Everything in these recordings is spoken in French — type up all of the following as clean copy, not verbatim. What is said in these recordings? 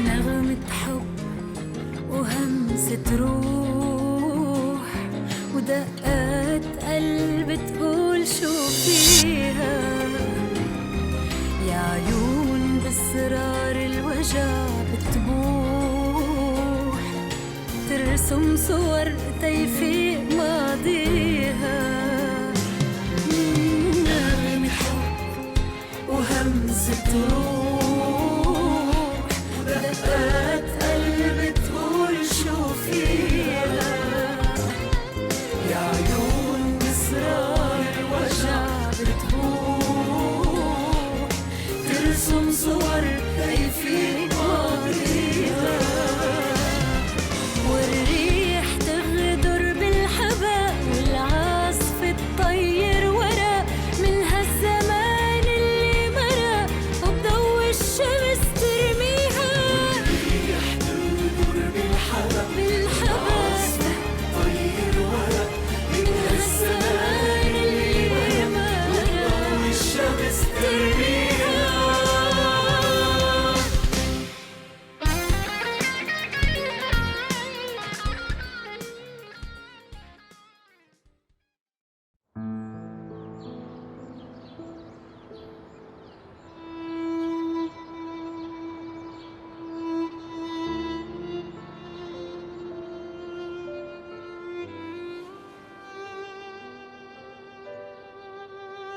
نغمة حب وهمسة روح ودقات قلب تقول شو فيها يا عيون بأسرار الوجع بتبوح ترسم صور تيفيق ماضيها نغمة حب وهمسة روح ودقات قلب تقول شو فيها يا عيون بأسرار الوجع بتبوح ترسم صور تيفيق ماضيها والريح تغدر بالحباء والعاصف تطير ورا من هالزمان اللي مرق وبضوء الشمس ترميها والريح تغدر بالحباء تطير ورا من هالزمان اللي مرق وبضوء الشمس ترميها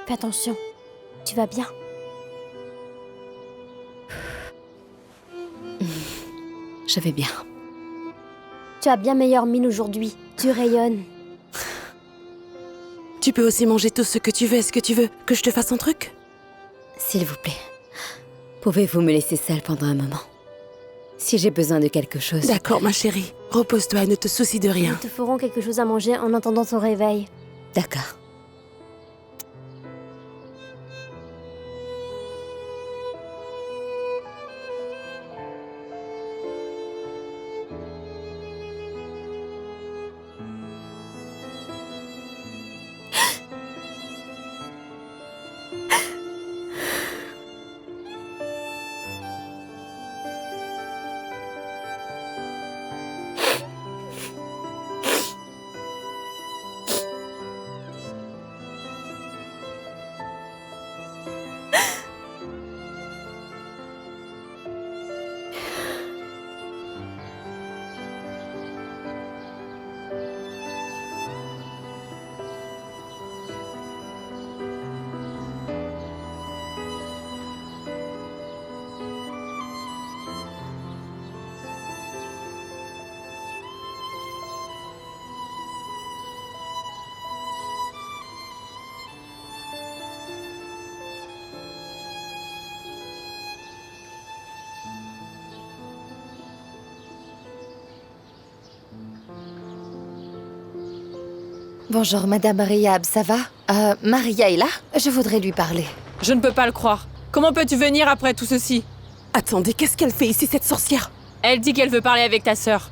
Fais attention, tu vas bien? Je vais bien. Tu as bien meilleure mine aujourd'hui, tu rayonnes. Tu peux aussi manger tout ce que tu veux. Est-ce que tu veux que je te fasse un truc? S'il vous plaît, pouvez-vous me laisser seule pendant un moment? Si j'ai besoin de quelque chose... D'accord, ma chérie. Repose-toi et ne te soucie de rien. Nous te ferons quelque chose à manger en attendant ton réveil. D'accord. Bonjour, Madame Mariab, ça va? Maria est là? Je voudrais lui parler. Je ne peux pas le croire. Comment peux-tu venir après tout ceci? Attendez, qu'est-ce qu'elle fait ici, cette sorcière? Elle dit qu'elle veut parler avec ta sœur.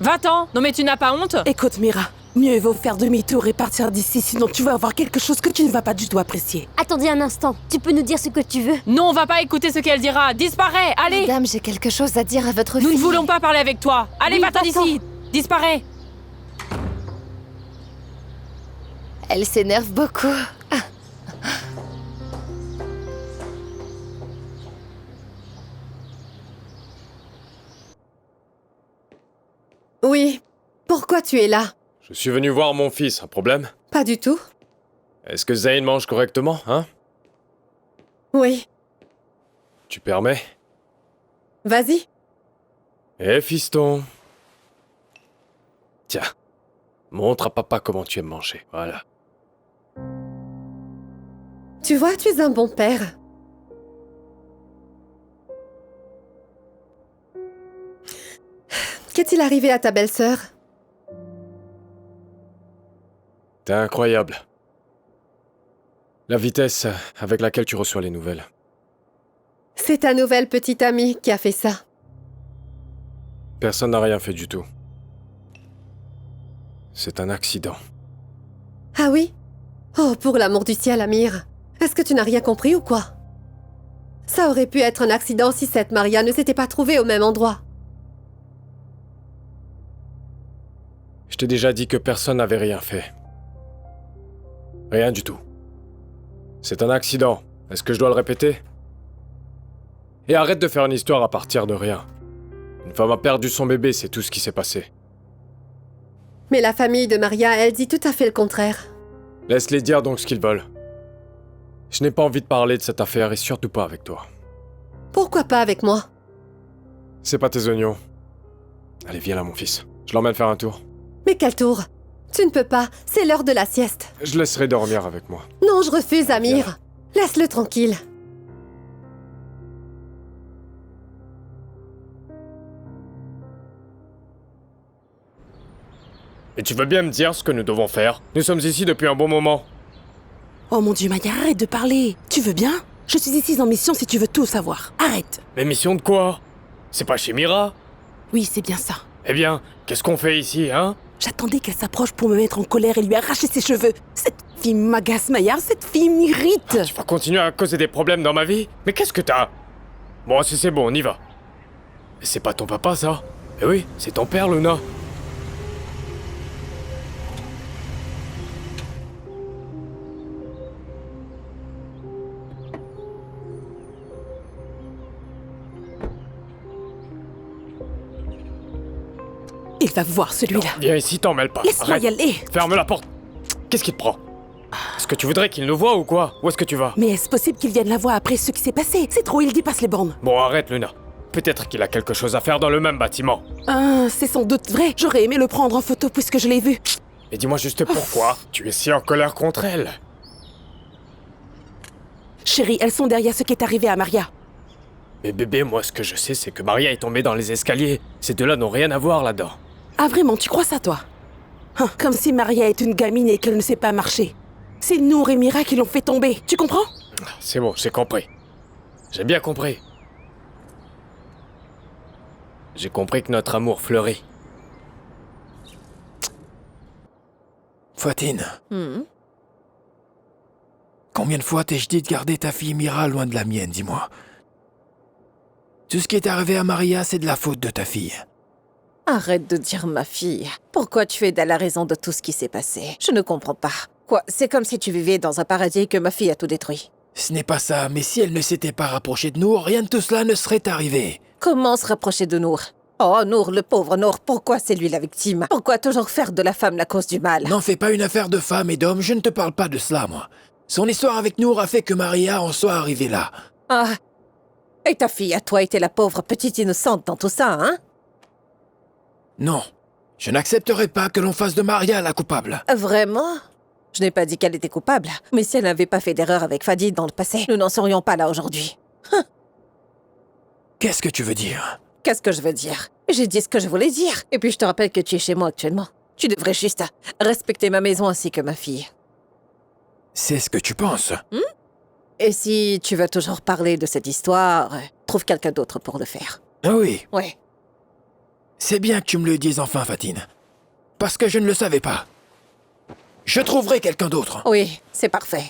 Va-t'en! Non mais tu n'as pas honte? Écoute, Mira, mieux vaut faire demi-tour et partir d'ici, sinon tu vas avoir quelque chose que tu ne vas pas du tout apprécier. Attendez un instant, tu peux nous dire ce que tu veux? Non, on va pas écouter ce qu'elle dira. Disparais! Allez! Madame, j'ai quelque chose à dire à votre Nous fille. ne voulons pas parler avec toi. Allez, Oui, va-t'en va-t'en. d'ici! Disparais! Elle s'énerve beaucoup. Oui. Pourquoi tu es là? Je suis venu voir mon fils, un problème? Pas du tout. Est-ce que Zayn mange correctement, hein? Oui. Tu permets? Vas-y. Eh, fiston. Tiens, montre à papa comment tu aimes manger, voilà. Tu vois, tu es un bon père. Qu'est-il arrivé à ta belle-sœur? T'es incroyable. La vitesse avec laquelle tu reçois les nouvelles. C'est ta nouvelle petite amie qui a fait ça. Personne n'a rien fait du tout. C'est un accident. Ah oui? Oh, pour l'amour du ciel, Amir. Est-ce que tu n'as rien compris ou quoi? Ça aurait pu être un accident si cette Maria ne s'était pas trouvée au même endroit. Je t'ai déjà dit que personne n'avait rien fait. Rien du tout. C'est un accident. Est-ce que je dois le répéter? Et arrête de faire une histoire à partir de rien. Une femme a perdu son bébé, c'est tout ce qui s'est passé. Mais la famille de Maria, elle dit tout à fait le contraire. Laisse-les dire donc ce qu'ils veulent. Je n'ai pas envie de parler de cette affaire et surtout pas avec toi. Pourquoi pas avec moi? C'est pas tes oignons. Allez, viens là, mon fils. Je l'emmène faire un tour. Mais quel tour? Tu ne peux pas, c'est l'heure de la sieste. Je laisserai dormir avec moi. Non, je refuse, Amir. Laisse-le tranquille. Et tu veux bien me dire ce que nous devons faire? Nous sommes ici depuis un bon moment. Oh mon Dieu, Maya, arrête de parler. Tu veux bien? Je suis ici en mission si tu veux tout savoir. Arrête. Mais mission de quoi? C'est pas chez Mira? Oui, c'est bien ça. Eh bien, qu'est-ce qu'on fait ici, hein? J'attendais qu'elle s'approche pour me mettre en colère et lui arracher ses cheveux. Cette fille m'agace, Maya, cette fille m'irrite. Tu vas continuer à causer des problèmes dans ma vie? Mais qu'est-ce que t'as? Bon, si c'est bon, on y va. C'est pas ton papa, ça? Eh oui, c'est ton père, Luna. Il va voir celui-là. Viens ici, t'en mêle pas. Laisse-moi Arrête. y aller. Ferme la porte. Qu'est-ce qui te prend? Est-ce que tu voudrais qu'il nous voie ou quoi? Où est-ce que tu vas? Mais est-ce possible qu'il vienne la voir après ce qui s'est passé? C'est trop, il dépasse les bornes. Bon, arrête, Luna. Peut-être qu'il a quelque chose à faire dans le même bâtiment. Ah, c'est sans doute vrai. J'aurais aimé le prendre en photo puisque je l'ai vu. Mais dis-moi juste pourquoi tu es si en colère contre elle. Chérie, elles sont derrière ce qui est arrivé à Maria. Mais bébé, moi ce que je sais, c'est que Maria est tombée dans les escaliers. Ces deux-là n'ont rien à voir là-dedans. Ah vraiment, tu crois ça, toi? Hein, comme si Maria est une gamine et qu'elle ne sait pas marcher. C'est Nour et Mira qui l'ont fait tomber, tu comprends? C'est bon, j'ai compris. J'ai bien compris. J'ai compris que notre amour fleurit. Fatine. Combien de fois t'ai-je dit de garder ta fille Mira loin de la mienne, dis-moi? Tout ce qui est arrivé à Maria, c'est de la faute de ta fille. Arrête de dire ma fille. Pourquoi tu es dans la raison de tout ce qui s'est passé? Je ne comprends pas. Quoi, c'est comme si tu vivais dans un paradis et que ma fille a tout détruit. Ce n'est pas ça, mais si elle ne s'était pas rapprochée de nous, rien de tout cela ne serait arrivé. Comment se rapprocher de Nour? Oh, Nour, le pauvre Nour, pourquoi c'est lui la victime? Pourquoi toujours faire de la femme la cause du mal? N'en fais pas une affaire de femme et d'homme, je ne te parle pas de cela, moi. Son histoire avec Nour a fait que Maria en soit arrivée là. Ah. Et ta fille à toi était la pauvre petite innocente dans tout ça, hein? Non, je n'accepterai pas que l'on fasse de Maria la coupable. Vraiment? Je n'ai pas dit qu'elle était coupable. Mais si elle n'avait pas fait d'erreur avec Fadi dans le passé, nous n'en serions pas là aujourd'hui. Qu'est-ce que tu veux dire? Qu'est-ce que je veux dire? J'ai dit ce que je voulais dire. Et puis je te rappelle que tu es chez moi actuellement. Tu devrais juste respecter ma maison ainsi que ma fille. C'est ce que tu penses? Et si tu veux toujours parler de cette histoire, trouve quelqu'un d'autre pour le faire. Ah oui, Ouais. c'est bien que tu me le dises enfin, Fatine. Parce que je ne le savais pas. Je trouverai quelqu'un d'autre. Oui, c'est parfait.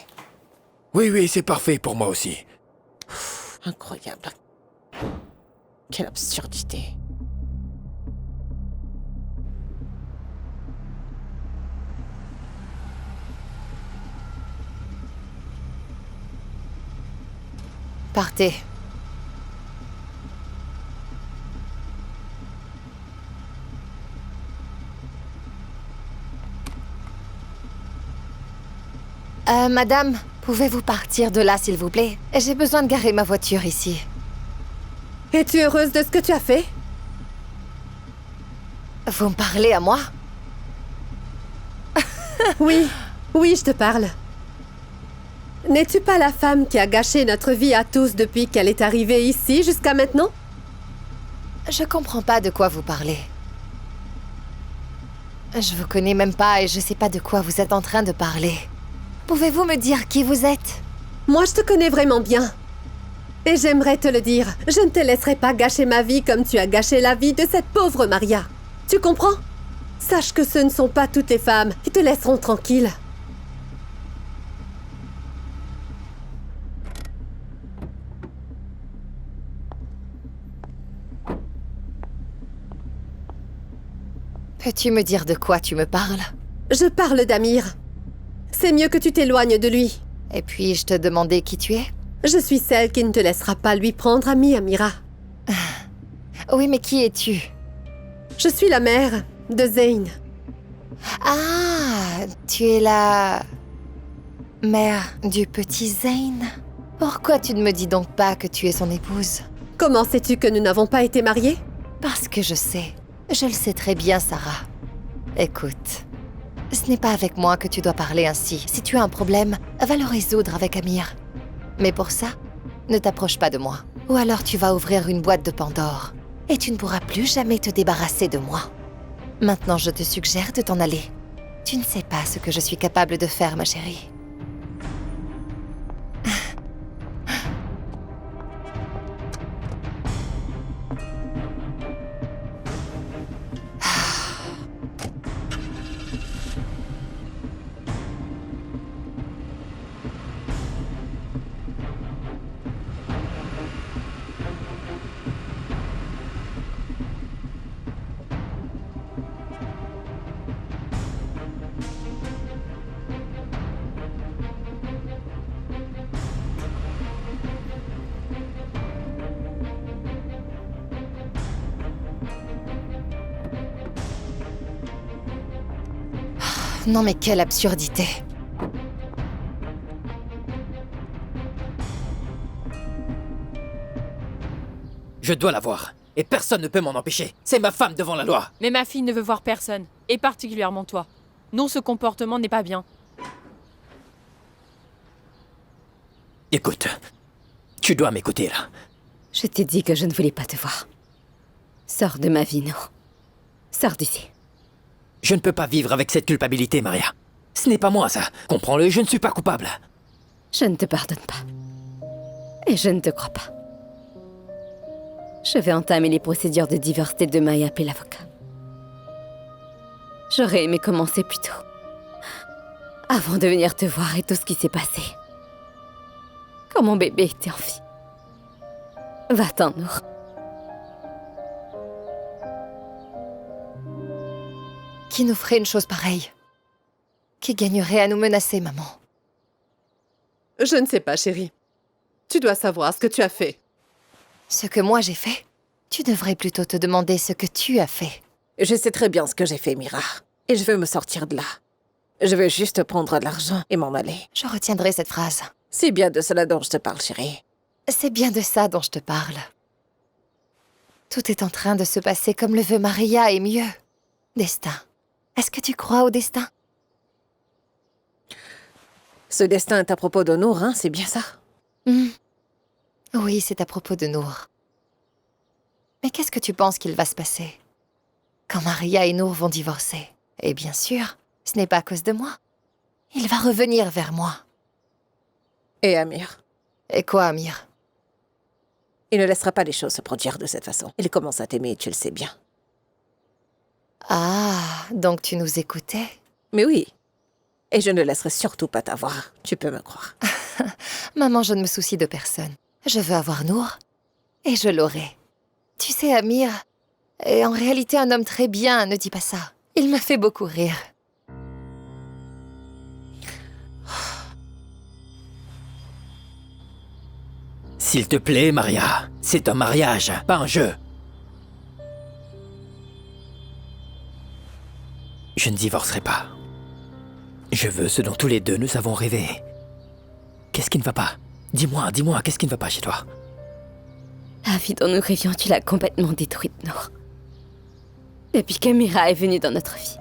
Oui, c'est parfait pour moi aussi. Incroyable. Quelle absurdité. Partez. Madame, pouvez-vous partir de là, s'il vous plaît? J'ai besoin de garer ma voiture ici. Es-tu heureuse de ce que tu as fait? Vous me parlez à moi? Oui, je te parle. N'es-tu pas la femme qui a gâché notre vie à tous depuis qu'elle est arrivée ici jusqu'à maintenant? Je comprends pas de quoi vous parlez. Je vous connais même pas et je sais pas de quoi vous êtes en train de parler. Pouvez-vous me dire qui vous êtes? Moi, je te connais vraiment bien. Et j'aimerais te le dire, je ne te laisserai pas gâcher ma vie comme tu as gâché la vie de cette pauvre Maria. Tu comprends? Sache que ce ne sont pas toutes les femmes qui te laisseront tranquille. Peux-tu me dire de quoi tu me parles? Je parle d'Amir. C'est mieux que tu t'éloignes de lui. Et puis, je te demandais qui tu es? Je suis celle qui ne te laissera pas lui prendre ami, Amira. Oui, mais qui es-tu? Je suis la mère de Zayn. Ah, tu es la... mère du petit Zayn. Pourquoi tu ne me dis donc pas que tu es son épouse? Comment sais-tu que nous n'avons pas été mariés? Parce que je sais. Je le sais très bien, Sarah. Écoute, ce n'est pas avec moi que tu dois parler ainsi. Si tu as un problème, va le résoudre avec Amir. Mais pour ça, ne t'approche pas de moi. Ou alors tu vas ouvrir une boîte de Pandore. Et tu ne pourras plus jamais te débarrasser de moi. Maintenant, je te suggère de t'en aller. Tu ne sais pas ce que je suis capable de faire, ma chérie. Non mais quelle absurdité. Je dois la voir. Et personne ne peut m'en empêcher. C'est ma femme devant la loi. Mais ma fille ne veut voir personne, et particulièrement toi. Non, ce comportement n'est pas bien. Écoute, tu dois m'écouter là. Je t'ai dit que je ne voulais pas te voir. Sors de ma vie, Nour. Sors d'ici. Je ne peux pas vivre avec cette culpabilité, Maria. Ce n'est pas moi, ça. Comprends-le, je ne suis pas coupable. Je ne te pardonne pas. Et je ne te crois pas. Je vais entamer les procédures de divorce dès demain et appeler l'avocat. J'aurais aimé commencer plus tôt. Avant de venir te voir et tout ce qui s'est passé. Quand mon bébé était en vie. Va-t'en, Nour. Qui nous ferait une chose pareille? Qui gagnerait à nous menacer, maman? Je ne sais pas, chérie. Tu dois savoir ce que tu as fait. Ce que moi j'ai fait? Tu devrais plutôt te demander ce que tu as fait. Je sais très bien ce que j'ai fait, Mira. Et je veux me sortir de là. Je veux juste prendre de l'argent et m'en aller. Je retiendrai cette phrase. C'est bien de cela dont je te parle, chérie. C'est bien de ça dont je te parle. Tout est en train de se passer comme le veut Maria et mieux. Destin. Est-ce que tu crois au destin? Ce destin est à propos de Nour, hein, c'est bien ça? Oui, c'est à propos de Nour. Mais qu'est-ce que tu penses qu'il va se passer quand Maria et Nour vont divorcer? Et bien sûr, ce n'est pas à cause de moi. Il va revenir vers moi. Et Amir? Et quoi, Amir? Il ne laissera pas les choses se produire de cette façon. Il commence à t'aimer, tu le sais bien. Ah, donc tu nous écoutais? Mais oui. Et je ne laisserai surtout pas t'avoir. Tu peux me croire. Maman, je ne me soucie de personne. Je veux avoir Nour, et je l'aurai. Tu sais, Amir est en réalité un homme très bien, ne dis pas ça. Il me fait beaucoup rire. S'il te plaît, Maria, c'est un mariage, pas un jeu. Je ne divorcerai pas. Je veux ce dont tous les deux nous avons rêvé. Qu'est-ce qui ne va pas? Dis-moi, qu'est-ce qui ne va pas chez toi? La vie dont nous rêvions, tu l'as complètement détruite, Nour. Depuis qu'Amira est venue dans notre vie.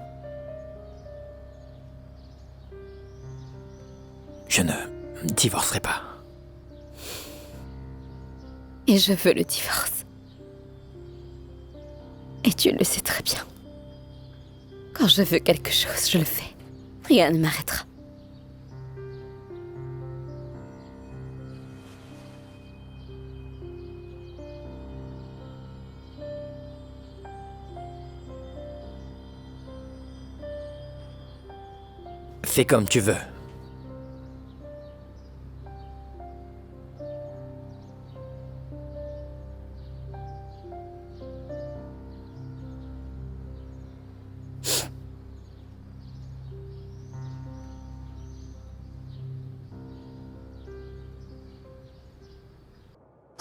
Je ne divorcerai pas. Et je veux le divorce. Et tu le sais très bien. Quand je veux quelque chose, je le fais. Rien ne m'arrêtera. Fais comme tu veux.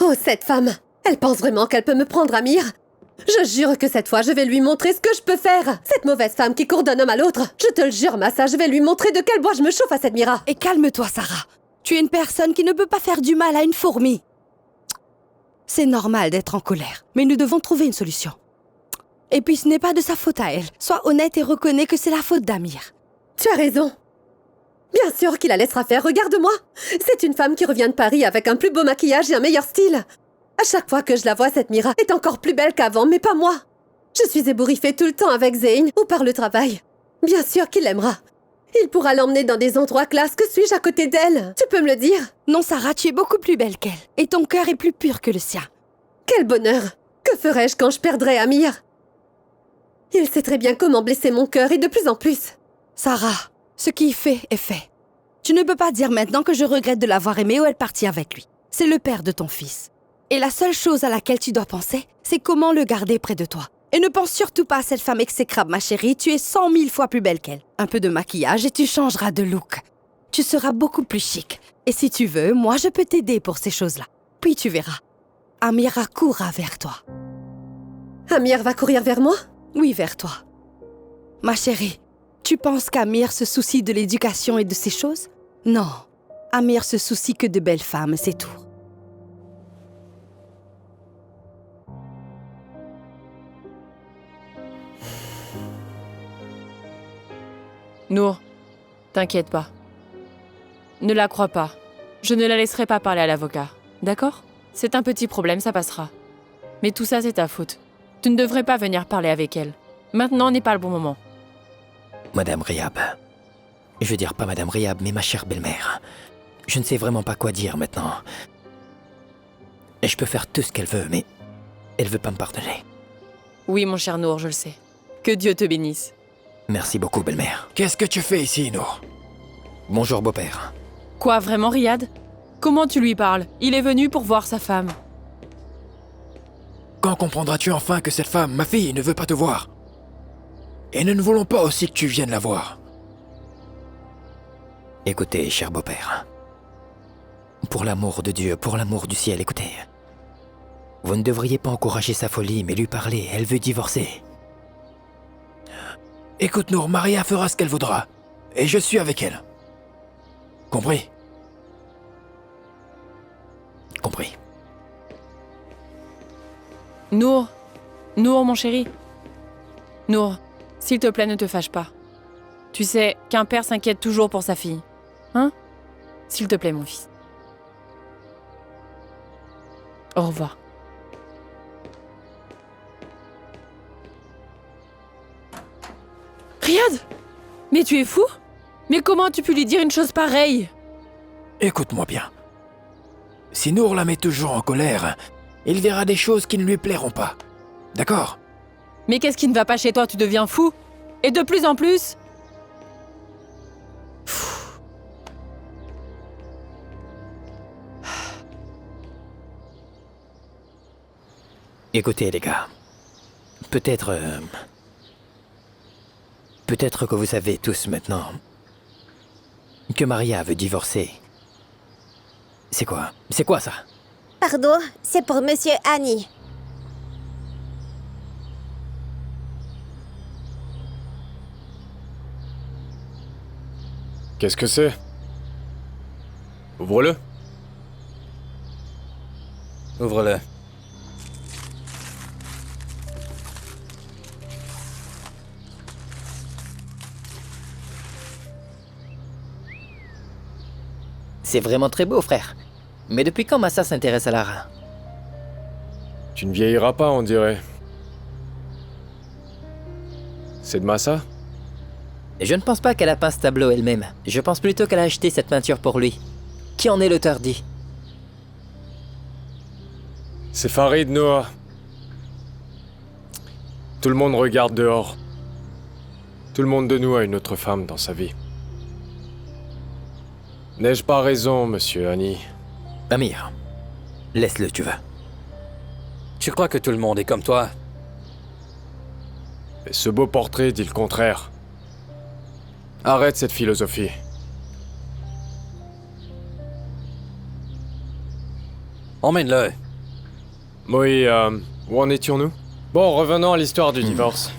Oh, cette femme! Elle pense vraiment qu'elle peut me prendre, Amir? Je jure que cette fois, je vais lui montrer ce que je peux faire! Cette mauvaise femme qui court d'un homme à l'autre! Je te le jure, Massa, je vais lui montrer de quel bois je me chauffe à cette Mira! Et calme-toi, Sarah. Tu es une personne qui ne peut pas faire du mal à une fourmi. C'est normal d'être en colère, mais nous devons trouver une solution. Et puis ce n'est pas de sa faute à elle. Sois honnête et reconnais que c'est la faute d'Amir. Tu as raison. Bien sûr qu'il la laissera faire, regarde-moi. C'est une femme qui revient de Paris avec un plus beau maquillage et un meilleur style. À chaque fois que je la vois, cette Mira est encore plus belle qu'avant, mais pas moi. Je suis ébouriffée tout le temps avec Zayn ou par le travail. Bien sûr qu'il l'aimera. Il pourra l'emmener dans des endroits classe. Que suis-je à côté d'elle? Tu peux me le dire? Non, Sarah, tu es beaucoup plus belle qu'elle. Et ton cœur est plus pur que le sien. Quel bonheur! Que ferais-je quand je perdrais Amir? Il sait très bien comment blesser mon cœur et de plus en plus. Sarah, ce qui est fait. Tu ne peux pas dire maintenant que je regrette de l'avoir aimé ou être partie avec lui. C'est le père de ton fils. Et la seule chose à laquelle tu dois penser, c'est comment le garder près de toi. Et ne pense surtout pas à cette femme exécrable, ma chérie. Tu es 100 000 fois plus belle qu'elle. Un peu de maquillage et tu changeras de look. Tu seras beaucoup plus chic. Et si tu veux, moi je peux t'aider pour ces choses-là. Puis tu verras. Amira courra vers toi. Amir va courir vers moi? Oui, vers toi. Ma chérie, tu penses qu'Amir se soucie de l'éducation et de ces choses? Non. Amir se soucie que de belles femmes, c'est tout. Nour, t'inquiète pas. Ne la crois pas. Je ne la laisserai pas parler à l'avocat. D'accord? C'est un petit problème, ça passera. Mais tout ça, c'est ta faute. Tu ne devrais pas venir parler avec elle. Maintenant n'est pas le bon moment. Madame Riab. Je veux dire pas Madame Riab, mais ma chère belle-mère. Je ne sais vraiment pas quoi dire maintenant. Et je peux faire tout ce qu'elle veut, mais elle veut pas me pardonner. Oui, mon cher Nour, je le sais. Que Dieu te bénisse. Merci beaucoup, belle-mère. Qu'est-ce que tu fais ici, Nour? Bonjour, beau-père. Quoi, vraiment, Riyad? Comment tu lui parles? Il est venu pour voir sa femme. Quand comprendras-tu enfin que cette femme, ma fille, ne veut pas te voir? Et nous ne voulons pas aussi que tu viennes la voir. Écoutez, cher beau-père. Pour l'amour de Dieu, pour l'amour du ciel, écoutez. Vous ne devriez pas encourager sa folie, mais lui parler. Elle veut divorcer. Écoute, Nour, Maria fera ce qu'elle voudra. Et je suis avec elle. Compris? Compris. Nour, mon chéri. Nour, s'il te plaît, ne te fâche pas. Tu sais qu'un père s'inquiète toujours pour sa fille. Hein? S'il te plaît, mon fils. Au revoir. Riyad! Mais tu es fou? Mais comment tu peux lui dire une chose pareille? Écoute-moi bien. Si Nour la met toujours en colère, il verra des choses qui ne lui plairont pas. D'accord? Mais qu'est-ce qui ne va pas chez toi? Tu deviens fou? Et de plus en plus? Écoutez, les gars. Peut-être que vous savez tous maintenant que Maria veut divorcer. C'est quoi? C'est quoi ça? Pardon, c'est pour Monsieur Annie. Qu'est-ce que c'est? Ouvre-le. Ouvre-le. C'est vraiment très beau, frère. Mais depuis quand Massa s'intéresse à l'art? Tu ne vieilliras pas, on dirait. C'est de Massa? Je ne pense pas qu'elle a peint ce tableau elle-même. Je pense plutôt qu'elle a acheté cette peinture pour lui. Qui en est l'auteur, dit? C'est Farid, Noah. Tout le monde regarde dehors. Tout le monde de nous a une autre femme dans sa vie. N'ai-je pas raison, monsieur Annie? Amir, laisse-le, tu veux. Tu crois que tout le monde est comme toi? Et ce beau portrait dit le contraire. Arrête cette philosophie. Emmène-le. Oui, où en étions-nous? Bon, revenons à l'histoire du divorce.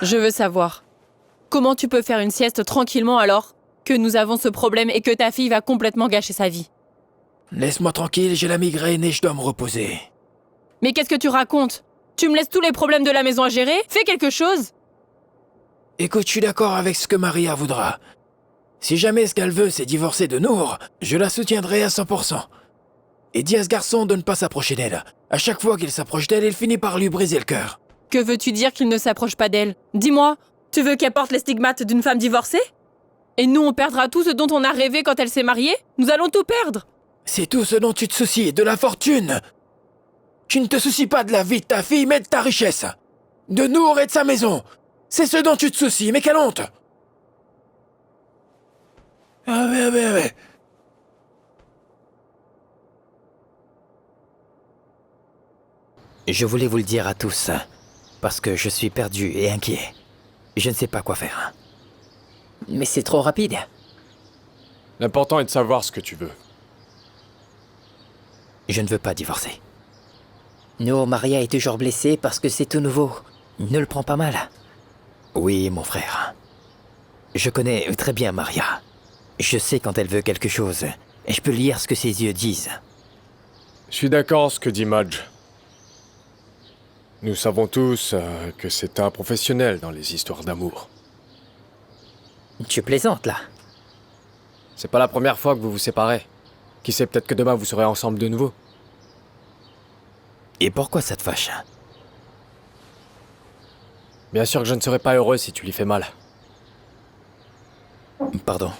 Je veux savoir. Comment tu peux faire une sieste tranquillement alors que nous avons ce problème et que ta fille va complètement gâcher sa vie? Laisse-moi tranquille, j'ai la migraine et je dois me reposer. Mais qu'est-ce que tu racontes? Tu me laisses tous les problèmes de la maison à gérer? Fais quelque chose! Écoute, je suis d'accord avec ce que Maria voudra. Si jamais ce qu'elle veut, c'est divorcer de Nour, je la soutiendrai à 100%. Et dis à ce garçon de ne pas s'approcher d'elle. À chaque fois qu'il s'approche d'elle, il finit par lui briser le cœur. Que veux-tu dire qu'il ne s'approche pas d'elle? Dis-moi, tu veux qu'elle porte les stigmates d'une femme divorcée? Et nous, on perdra tout ce dont on a rêvé quand elle s'est mariée? Nous allons tout perdre! C'est tout ce dont tu te soucies, de la fortune. Tu ne te soucies pas de la vie de ta fille, mais de ta richesse. De Nour et de sa maison. C'est ce dont tu te soucies, mais quelle honte! Ah ouais. Je voulais vous le dire à tous, parce que je suis perdu et inquiet. Je ne sais pas quoi faire. Mais c'est trop rapide. L'important est de savoir ce que tu veux. Je ne veux pas divorcer. Nour Maria est toujours blessée parce que c'est tout nouveau. Ne le prends pas mal. Oui, mon frère. Je connais très bien Maria. Je sais quand elle veut quelque chose, et je peux lire ce que ses yeux disent. Je suis d'accord avec ce que dit Madge. Nous savons tous que c'est un professionnel dans les histoires d'amour. Tu plaisantes, là? C'est pas la première fois que vous vous séparez. Qui sait, peut-être que demain vous serez ensemble de nouveau. Et pourquoi ça te fâche? Bien sûr que je ne serai pas heureux si tu lui fais mal. Pardon.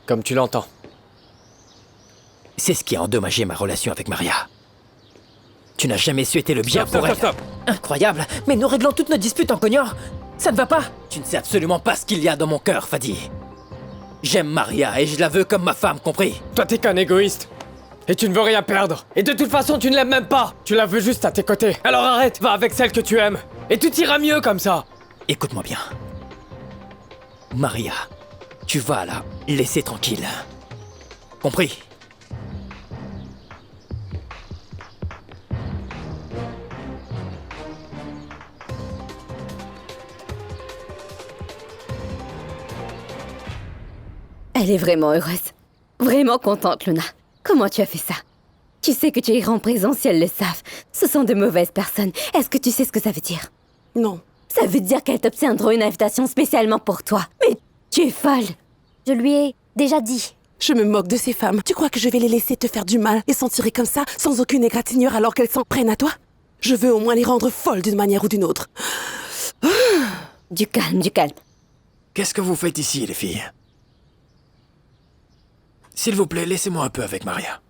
Comme tu l'entends. C'est ce qui a endommagé ma relation avec Maria. Tu n'as jamais souhaité le bien pour elle. Stop. Incroyable. Mais nous réglons toutes nos disputes en cognant. Ça ne va pas. Tu ne sais absolument pas ce qu'il y a dans mon cœur, Fadi. J'aime Maria et je la veux comme ma femme, compris? Toi t'es qu'un égoïste. Et tu ne veux rien perdre. Et de toute façon tu ne l'aimes même pas. Tu la veux juste à tes côtés. Alors arrête, va avec celle que tu aimes. Et tout ira mieux comme ça. Écoute-moi bien. Maria, tu vas la laisser tranquille. Compris? Elle est vraiment heureuse. Vraiment contente, Luna. Comment tu as fait ça? Tu sais que tu iras en prison si elles le savent. Ce sont de mauvaises personnes. Est-ce que tu sais ce que ça veut dire? Non. Ça veut dire qu'elles t'obtiendront une invitation spécialement pour toi. Mais tu es folle. Je lui ai déjà dit. Je me moque de ces femmes. Tu crois que je vais les laisser te faire du mal et s'en tirer comme ça, sans aucune égratignure alors qu'elles s'en prennent à toi? Je veux au moins les rendre folles d'une manière ou d'une autre. Du calme, du calme. Qu'est-ce que vous faites ici, les filles? S'il vous plaît, laissez-moi un peu avec Maria.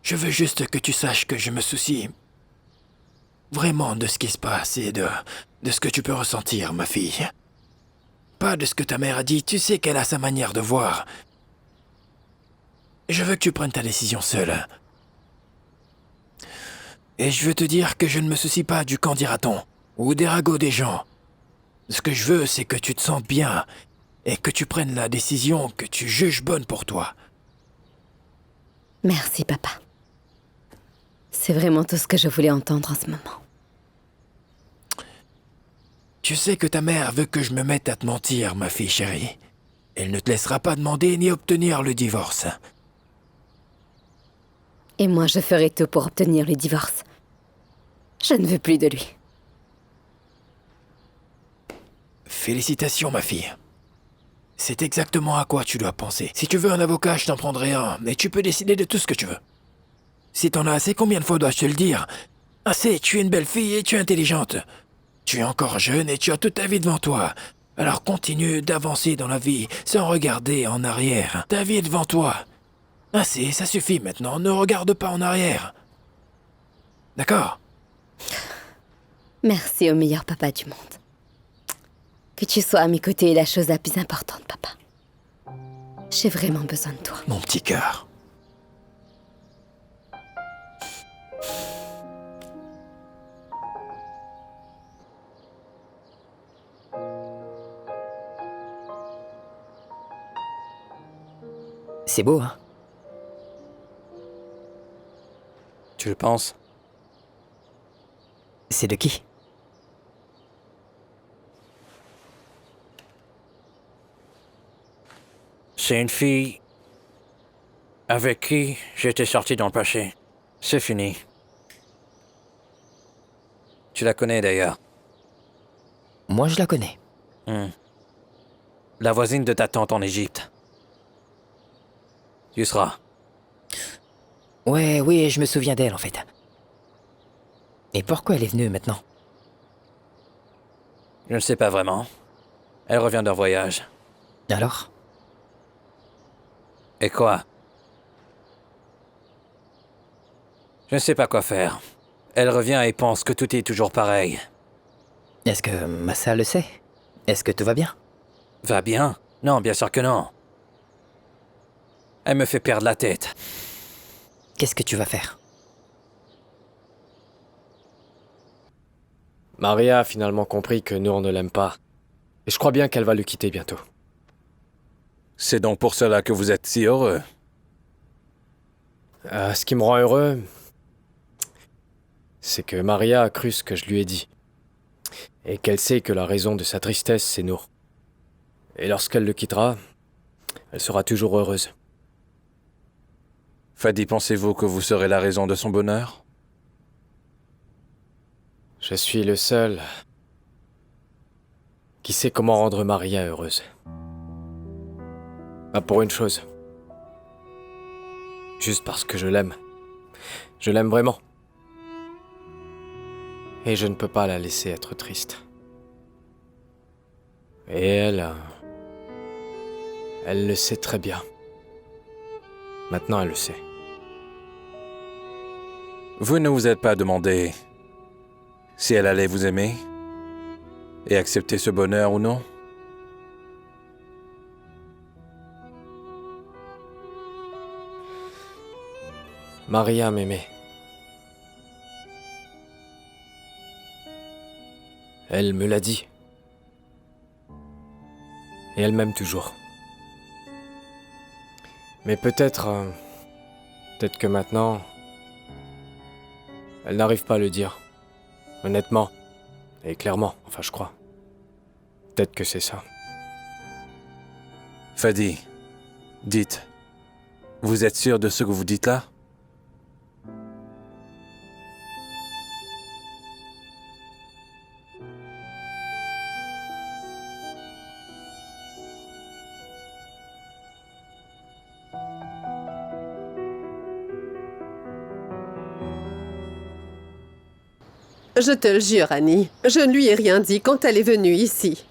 Je veux juste que tu saches que je me soucie vraiment de ce qui se passe et de ce que tu peux ressentir, ma fille. Pas de ce que ta mère a dit, tu sais qu'elle a sa manière de voir. Je veux que tu prennes ta décision seule. Et je veux te dire que je ne me soucie pas du qu'en dira-t-on, ou des ragots des gens. Ce que je veux, c'est que tu te sentes bien, et que tu prennes la décision que tu juges bonne pour toi. Merci, papa. C'est vraiment tout ce que je voulais entendre en ce moment. Tu sais que ta mère veut que je me mette à te mentir, ma fille chérie. Elle ne te laissera pas demander ni obtenir le divorce. Et moi, je ferai tout pour obtenir le divorce. Je ne veux plus de lui. Félicitations, ma fille. C'est exactement à quoi tu dois penser. Si tu veux un avocat, je t'en prendrai un, mais tu peux décider de tout ce que tu veux. Si t'en as assez, combien de fois dois-je te le dire? Assez, tu es une belle fille et tu es intelligente. Tu es encore jeune et tu as toute ta vie devant toi. Alors continue d'avancer dans la vie sans regarder en arrière. Ta vie est devant toi. Assez, ça suffit maintenant, ne regarde pas en arrière. D'accord? Merci au meilleur papa du monde. Que tu sois à mes côtés est la chose la plus importante, papa. J'ai vraiment besoin de toi. Mon petit cœur. C'est beau, hein? Tu le penses? C'est de qui? C'est une fille avec qui j'étais sorti dans le passé. C'est fini. Tu la connais d'ailleurs. Moi, je la connais. La voisine de ta tante en Égypte. Yusra. Ouais, oui, je me souviens d'elle, en fait. Et pourquoi elle est venue maintenant? Je ne sais pas vraiment. Elle revient d'un voyage. Alors? Et quoi? Je ne sais pas quoi faire. Elle revient et pense que tout est toujours pareil. Est-ce que Massa le sait? Est-ce que tout va bien? Va bien? Non, bien sûr que non. Elle me fait perdre la tête. Qu'est-ce que tu vas faire? Maria a finalement compris que Nour ne l'aime pas. Et je crois bien qu'elle va le quitter bientôt. C'est donc pour cela que vous êtes si heureux. Ce qui me rend heureux, c'est que Maria a cru ce que je lui ai dit. Et qu'elle sait que la raison de sa tristesse, c'est Nour. Et lorsqu'elle le quittera, elle sera toujours heureuse. Fadi, pensez-vous que vous serez la raison de son bonheur? Je suis le seul qui sait comment rendre Maria heureuse. Pas pour une chose. Juste parce que je l'aime. Je l'aime vraiment. Et je ne peux pas la laisser être triste. Et elle le sait très bien. Maintenant, elle le sait. Vous ne vous êtes pas demandé si elle allait vous aimer et accepter ce bonheur ou non? Maria m'aimait. Elle me l'a dit. Et elle m'aime toujours. Mais peut-être que maintenant, elle n'arrive pas à le dire. Honnêtement. Et clairement, enfin je crois. Peut-être que c'est ça. Fadi, dites. Vous êtes sûr de ce que vous dites là? Je te le jure, Annie, je ne lui ai rien dit quand elle est venue ici.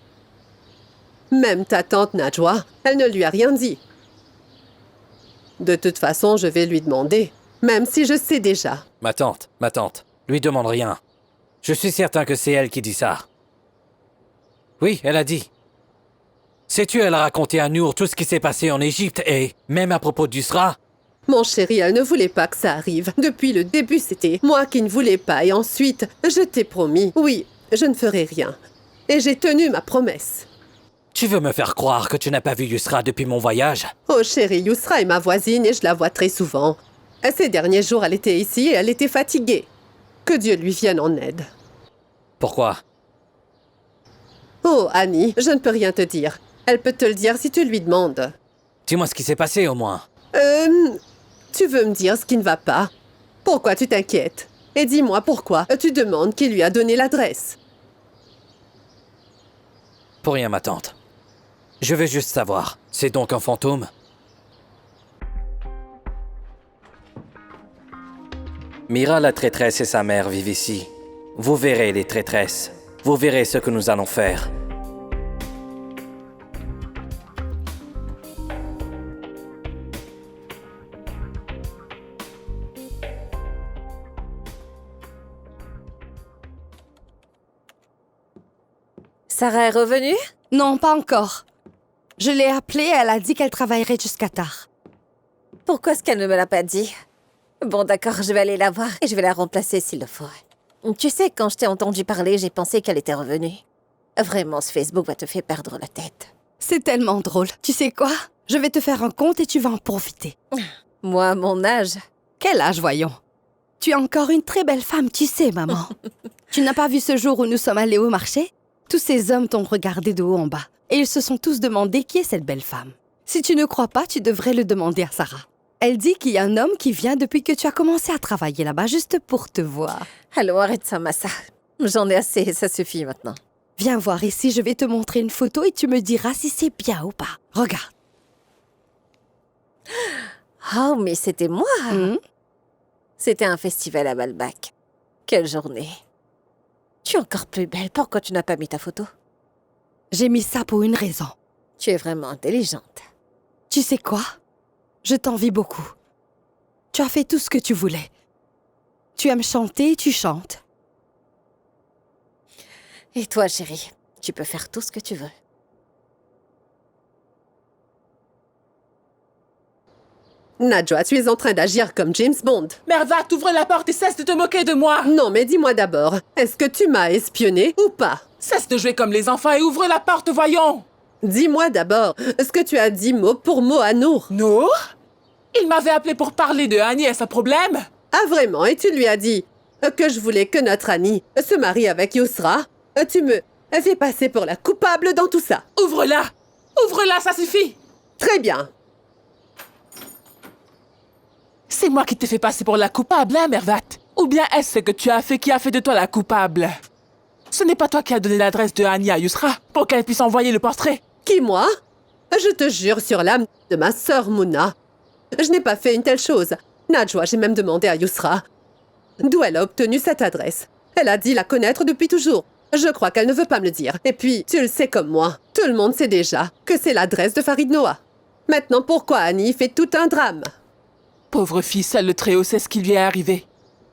Même ta tante Najwa, elle ne lui a rien dit. De toute façon, je vais lui demander, même si je sais déjà. Ma tante, lui demande rien. Je suis certain que c'est elle qui dit ça. Oui, elle a dit. Sais-tu, elle a raconté à Nour tout ce qui s'est passé en Égypte et même à propos d'Yusra. Mon chéri, elle ne voulait pas que ça arrive. Depuis le début, c'était moi qui ne voulais pas. Et ensuite, je t'ai promis. Oui, je ne ferai rien. Et j'ai tenu ma promesse. Tu veux me faire croire que tu n'as pas vu Yusra depuis mon voyage? Oh chérie, Yusra est ma voisine et je la vois très souvent. Ces derniers jours, elle était ici et elle était fatiguée. Que Dieu lui vienne en aide. Pourquoi? Oh, Annie, je ne peux rien te dire. Elle peut te le dire si tu lui demandes. Dis-moi ce qui s'est passé au moins. Tu veux me dire ce qui ne va pas? Pourquoi tu t'inquiètes? Et dis-moi pourquoi tu demandes qui lui a donné l'adresse? Pour rien, ma tante. Je veux juste savoir. C'est donc un fantôme? Mira la traîtresse et sa mère vivent ici. Vous verrez les traîtresses. Vous verrez ce que nous allons faire. Sarah est revenue? Non, pas encore. Je l'ai appelée et elle a dit qu'elle travaillerait jusqu'à tard. Pourquoi est-ce qu'elle ne me l'a pas dit? Bon, d'accord, je vais aller la voir et je vais la remplacer s'il le faut. Tu sais, quand je t'ai entendu parler, j'ai pensé qu'elle était revenue. Vraiment, ce Facebook va te faire perdre la tête. C'est tellement drôle. Tu sais quoi? Je vais te faire un compte et tu vas en profiter. Moi, à mon âge. Quel âge, voyons? Tu es encore une très belle femme, tu sais, maman. Tu n'as pas vu ce jour où nous sommes allés au marché? Tous ces hommes t'ont regardé de haut en bas. Et ils se sont tous demandé qui est cette belle femme. Si tu ne crois pas, tu devrais le demander à Sarah. Elle dit qu'il y a un homme qui vient depuis que tu as commencé à travailler là-bas, juste pour te voir. Allons, arrête ça, Massa. J'en ai assez, ça suffit maintenant. Viens voir ici, je vais te montrer une photo et tu me diras si c'est bien ou pas. Regarde. Oh, mais c'était moi. C'était un festival à Balbac. Quelle journée. Tu es encore plus belle. Pourquoi tu n'as pas mis ta photo? J'ai mis ça pour une raison. Tu es vraiment intelligente. Tu sais quoi? Je t'envie beaucoup. Tu as fait tout ce que tu voulais. Tu aimes chanter et tu chantes. Et toi, chérie, tu peux faire tout ce que tu veux. Najwa, tu es en train d'agir comme James Bond. Mervat, ouvre la porte et cesse de te moquer de moi. Non, mais dis-moi d'abord, est-ce que tu m'as espionné ou pas? Cesse de jouer comme les enfants et ouvre la porte, voyons. Dis-moi d'abord, ce que tu as dit mot pour mot à Nour. Nour? Il m'avait appelé pour parler de Annie et son problème. Ah vraiment? Et tu lui as dit que je voulais que notre Annie se marie avec Yousra? Tu me fais passer pour la coupable dans tout ça. Ouvre-la! Ouvre-la, ça suffit! Très bien. C'est moi qui t'ai fait passer pour la coupable, hein, Mervat? Ou bien est-ce ce que tu as fait qui a fait de toi la coupable? Ce n'est pas toi qui as donné l'adresse de Annie à Yousra pour qu'elle puisse envoyer le portrait? Qui, moi? Je te jure sur l'âme de ma sœur Mouna. Je n'ai pas fait une telle chose. Najwa, j'ai même demandé à Yousra d'où elle a obtenu cette adresse. Elle a dit la connaître depuis toujours. Je crois qu'elle ne veut pas me le dire. Et puis, tu le sais comme moi, tout le monde sait déjà que c'est l'adresse de Farid Noah. Maintenant, pourquoi Annie fait tout un drame? Pauvre fille, seul le Très-Haut sait ce qui lui est arrivé.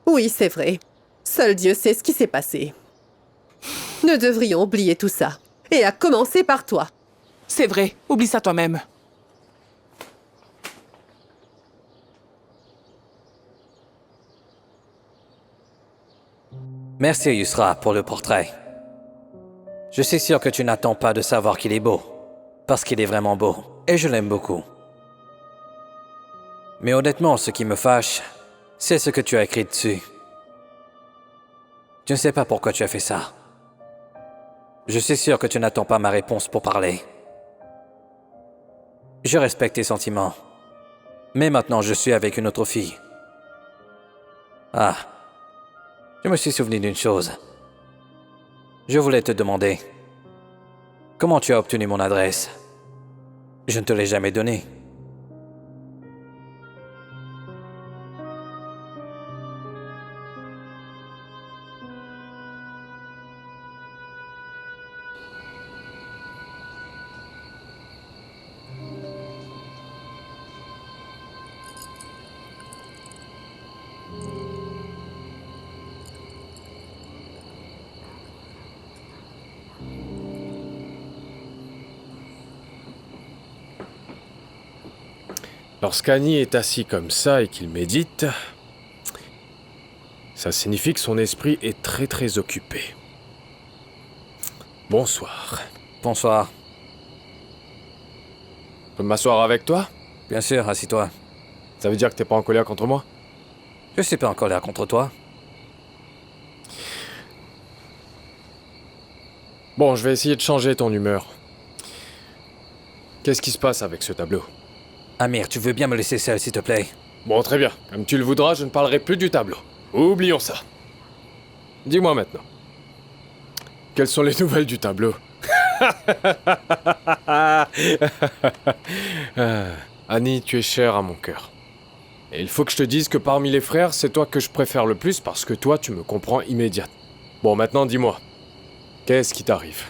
Oui, c'est vrai. Seul Dieu sait ce qui s'est passé. Nous devrions oublier tout ça. Et à commencer par toi. C'est vrai, oublie ça toi-même. Merci, Yusra, pour le portrait. Je suis sûr que tu n'attends pas de savoir qu'il est beau. Parce qu'il est vraiment beau. Et je l'aime beaucoup. Mais honnêtement, ce qui me fâche, c'est ce que tu as écrit dessus. Je ne sais pas pourquoi tu as fait ça. Je suis sûr que tu n'attends pas ma réponse pour parler. Je respecte tes sentiments. Mais maintenant, je suis avec une autre fille. Ah. Je me suis souvenu d'une chose. Je voulais te demander. Comment tu as obtenu mon adresse? Je ne te l'ai jamais donnée. Lorsqu'Annie est assis comme ça et qu'il médite, ça signifie que son esprit est très très occupé. Bonsoir. Bonsoir. Je peux m'asseoir avec toi? Bien sûr, assis-toi. Ça veut dire que t'es pas en colère contre moi? Je suis pas en colère contre toi. Bon, je vais essayer de changer ton humeur. Qu'est-ce qui se passe avec ce tableau? Amir, tu veux bien me laisser seul, s'il te plaît? Bon, très bien. Comme tu le voudras, je ne parlerai plus du tableau. Oublions ça. Dis-moi maintenant. Quelles sont les nouvelles du tableau? Annie, tu es chère à mon cœur. Et il faut que je te dise que parmi les frères, c'est toi que je préfère le plus parce que toi, tu me comprends immédiatement. Bon, maintenant, dis-moi. Qu'est-ce qui t'arrive?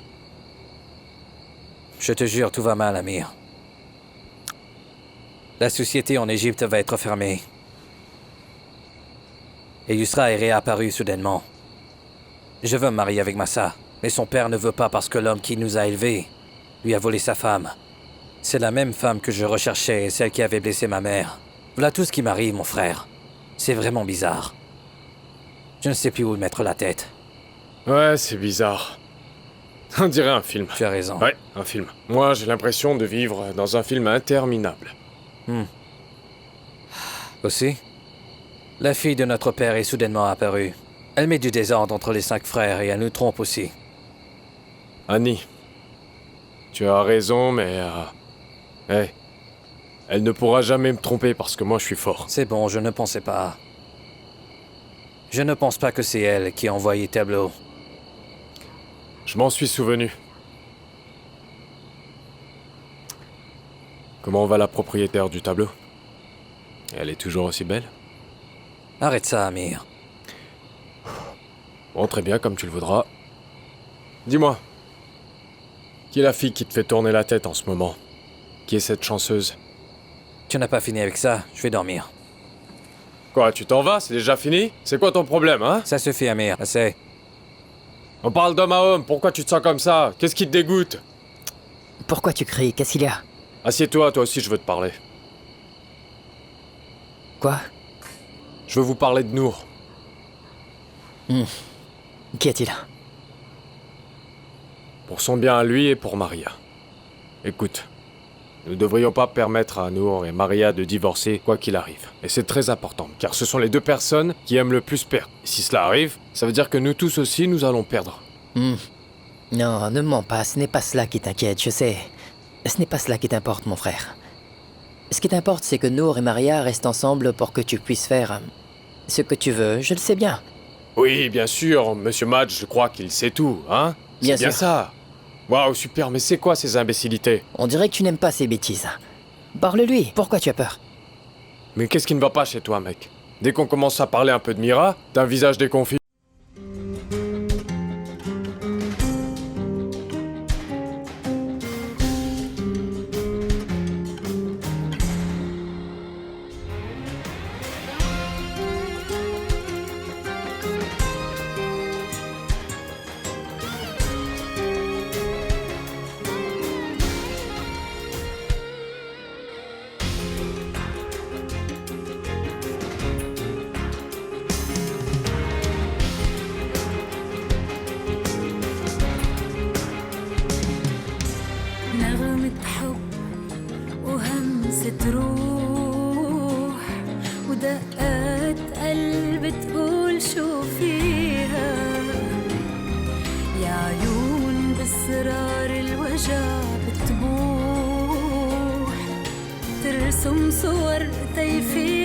Je te jure, tout va mal, Amir. La société en Égypte va être fermée. Et Yusra est réapparu soudainement. Je veux me marier avec Massa, mais son père ne veut pas parce que l'homme qui nous a élevés lui a volé sa femme. C'est la même femme que je recherchais, celle qui avait blessé ma mère. Voilà tout ce qui m'arrive, mon frère. C'est vraiment bizarre. Je ne sais plus où mettre la tête. Ouais, c'est bizarre. On dirait un film. Tu as raison. Ouais, un film. Moi, j'ai l'impression de vivre dans un film interminable. Aussi, la fille de notre père est soudainement apparue. Elle met du désordre entre les 5 frères et elle nous trompe aussi. Annie, tu as raison, mais... Hey, elle ne pourra jamais me tromper parce que moi, je suis fort. C'est bon, je ne pensais pas. Je ne pense pas que c'est elle qui a envoyé Tableau. Je m'en suis souvenu. Comment va la propriétaire du tableau? Elle est toujours aussi belle? Arrête ça, Amir. Bon, très bien, comme tu le voudras. Dis-moi, qui est la fille qui te fait tourner la tête en ce moment? Qui est cette chanceuse? Tu n'as pas fini avec ça, je vais dormir. Quoi, tu t'en vas? C'est déjà fini? C'est quoi ton problème, hein? Ça suffit, Amir, assez. On parle d'homme à homme, pourquoi tu te sens comme ça? Qu'est-ce qui te dégoûte? Pourquoi tu cries? Qu'est-ce qu'il y a? Assieds-toi, toi aussi je veux te parler. Quoi? Je veux vous parler de Nour. Qu'y a-t-il? Pour son bien à lui et pour Maria. Écoute, nous ne devrions pas permettre à Nour et Maria de divorcer quoi qu'il arrive. Et c'est très important, car ce sont les deux personnes qui aiment le plus perdre. Et si cela arrive, ça veut dire que nous tous aussi, nous allons perdre. Non, ne mens pas, ce n'est pas cela qui t'inquiète, je sais. Ce n'est pas cela qui t'importe, mon frère. Ce qui t'importe, c'est que Nour et Maria restent ensemble pour que tu puisses faire ce que tu veux, je le sais bien. Oui, bien sûr, Monsieur Madge, je crois qu'il sait tout, hein? Bien C'est bien sûr. ça. Waouh, super, mais c'est quoi ces imbécilités? On dirait que tu n'aimes pas ces bêtises. Parle-lui, pourquoi tu as peur? Mais qu'est-ce qui ne va pas chez toi, mec? Dès qu'on commence à parler un peu de Mira, t'as un visage déconfit. نغمة حب وهمسة روح ودقات قلب تقول شو فيها يا عيون بإصرار الوجع بتبوح ترسم صور تيفي